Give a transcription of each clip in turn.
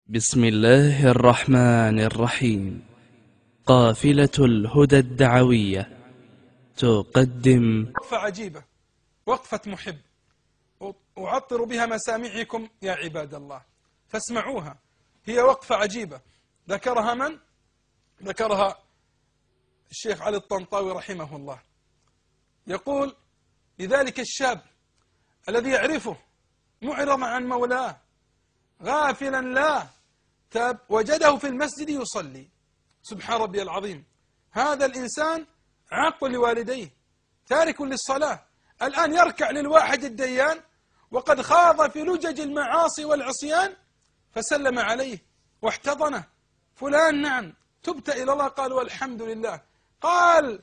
بسم الله الرحمن الرحيم. قافلة الهدى الدعوية تقدم وقفة عجيبة، وقفة محب أعطر بها مسامعكم يا عباد الله، فاسمعوها. هي وقفة عجيبة ذكرها من؟ ذكرها الشيخ علي الطنطاوي رحمه الله. يقول: لذلك الشاب الذي يعرفه معرضا عن مولاه غافلا لا تاب وجده في المسجد يصلي، سبحان ربي العظيم. هذا الإنسان عاق لوالديه تارك للصلاة، الآن يركع للواحد الديان وقد خاض في لجج المعاصي والعصيان، فسلم عليه واحتضنه: فلان نعم تبت إلى الله؟ قال: والحمد لله. قال: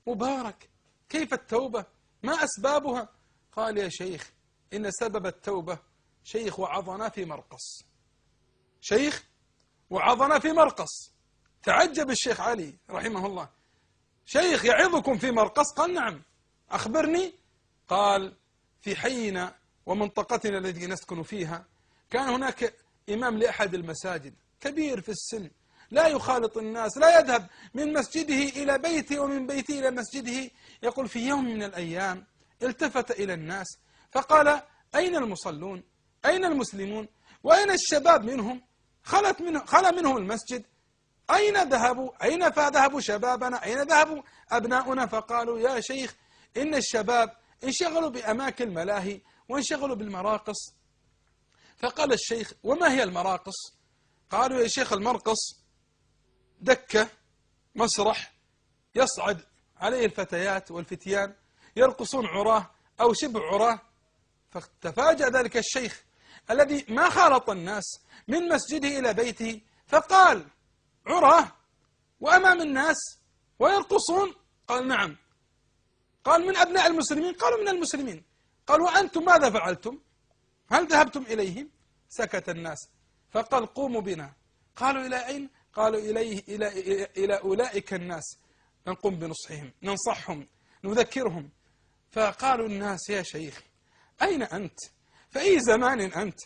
مبارك، كيف التوبة؟ ما أسبابها؟ قال: يا شيخ، إن سبب التوبة شيخ وعظنا في مرقص. شيخ وعظنا في مرقص. تعجب الشيخ علي رحمه الله: شيخ يعظكم في مرقص؟ قال: نعم. أخبرني. قال: في حينا ومنطقتنا التي نسكن فيها كان هناك إمام لأحد المساجد كبير في السن، لا يخالط الناس، لا يذهب من مسجده إلى بيته ومن بيته إلى مسجده. يقول: في يوم من الأيام التفت إلى الناس فقال: أين المصلون؟ أين المسلمون؟ وأين الشباب منهم؟ خلا منهم المسجد. أين ذهبوا؟ أين فذهبوا شبابنا؟ أين ذهبوا أبناؤنا؟ فقالوا: يا شيخ، إن الشباب انشغلوا بأماكن الملاهي وانشغلوا بالمراقص. فقال الشيخ: وما هي المراقص؟ قالوا: يا شيخ، المرقص دكة، مسرح، يصعد عليه الفتيات والفتيان يرقصون عراه أو شبه عراه. فتفاجأ ذلك الشيخ الذي ما خالط الناس من مسجده إلى بيته فقال: عراه وأمام الناس ويرقصون؟ قال: نعم. قال: من أبناء المسلمين؟ قالوا: من المسلمين. قال: وأنتم ماذا فعلتم؟ هل ذهبتم إليهم؟ سكت الناس. فقال: قوموا بنا. قالوا: إلى أين؟ قالوا: إلى أولئك الناس، نقوم بنصحهم، ننصحهم، نذكرهم. فقالوا الناس: يا شيخ، أين أنت؟ فأي زمان أنت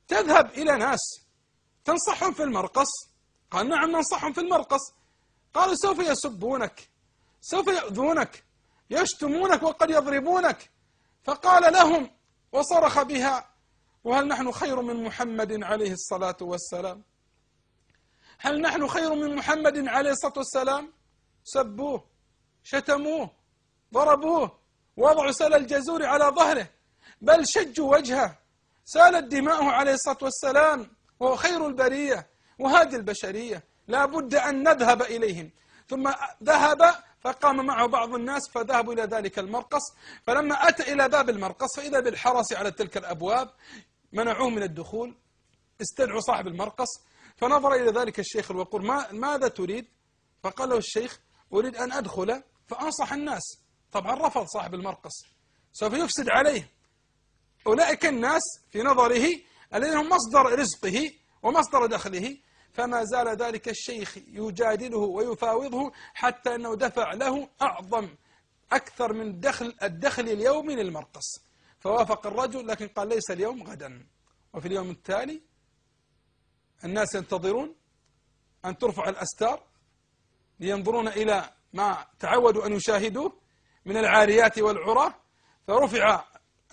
تذهب إلى ناس تنصحهم في المرقص؟ قال: نعم، ننصحهم في المرقص. قالوا: سوف يسبونك، سوف يؤذونك، يشتمونك وقد يضربونك. فقال لهم وصرخ بها: وهل نحن خير من محمد عليه الصلاة والسلام؟ هل نحن خير من محمد عليه الصلاة والسلام؟ سبوه، شتموه، ضربوه، وضعوا سل الجزور على ظهره، بل شجوا وجهه، سالت دماؤه عليه الصلاة والسلام، وهو خير البرية وهادي البشرية. لا بد أن نذهب إليهم. ثم ذهب فقام معه بعض الناس فذهبوا إلى ذلك المرقص. فلما أتى إلى باب المرقص فإذا بالحرس على تلك الأبواب، منعوه من الدخول، استدعوا صاحب المرقص. فنظر إلى ذلك الشيخ الوقور: ماذا تريد؟ فقال له الشيخ: أريد أن أدخل فأنصح الناس. طبعا رفض صاحب المرقص، سوف يفسد عليه. أولئك الناس في نظره الذين هم مصدر رزقه ومصدر دخله. فما زال ذلك الشيخ يجادله ويفاوضه حتى أنه دفع له أكثر من الدخل اليومي للمرقص. فوافق الرجل، لكن قال: ليس اليوم، غدا. وفي اليوم التالي الناس ينتظرون أن ترفع الأستار لينظرون إلى ما تعودوا أن يشاهدوه من العاريات والعراة. فرفع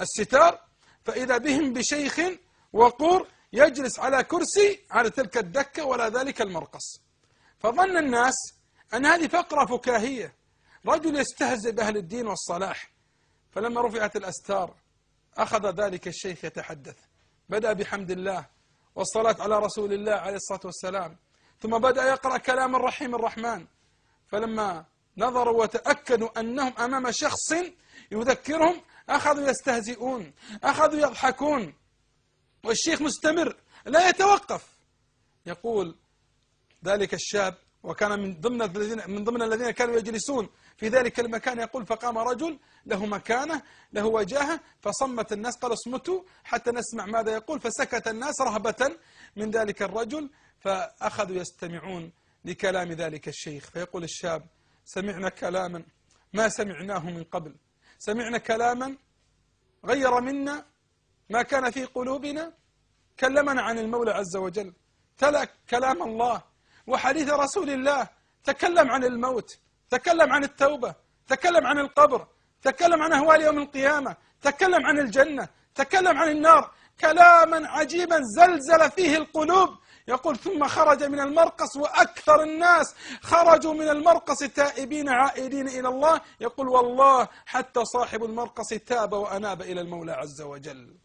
الستار فإذا بهم بشيخ وقور يجلس على كرسي على تلك الدكة ولا ذلك المرقص. فظن الناس أن هذه فقرة فكاهية، رجل يستهزئ بأهل الدين والصلاح. فلما رفعت الأستار أخذ ذلك الشيخ يتحدث، بدأ بحمد الله والصلاة على رسول الله عليه الصلاة والسلام، ثم بدأ يقرأ كلام الرحيم الرحمن. فلما نظروا وتأكدوا أنهم أمام شخص يذكرهم أخذوا يستهزئون، أخذوا يضحكون، والشيخ مستمر لا يتوقف. يقول ذلك الشاب، وكان من ضمن الذين كانوا يجلسون في ذلك المكان، يقول: فقام رجل له مكانة، له وجاهة، فصمت الناس، قال: اصمتوا حتى نسمع ماذا يقول. فسكت الناس رهبة من ذلك الرجل، فأخذوا يستمعون لكلام ذلك الشيخ. فيقول الشاب: سمعنا كلاما ما سمعناه من قبل، سمعنا كلاما غير منا ما كان في قلوبنا، كلمنا عن المولى عز وجل، تلا كلام الله وحديث رسول الله، تكلم عن الموت، تكلم عن التوبة، تكلم عن القبر، تكلم عن أهوال يوم القيامة، تكلم عن الجنة، تكلم عن النار، كلاما عجيبا زلزل فيه القلوب. يقول ثم خرج من المرقص، وأكثر الناس خرجوا من المرقص تائبين عائدين إلى الله. يقول والله حتى صاحب المرقص تاب وأناب إلى المولى عز وجل.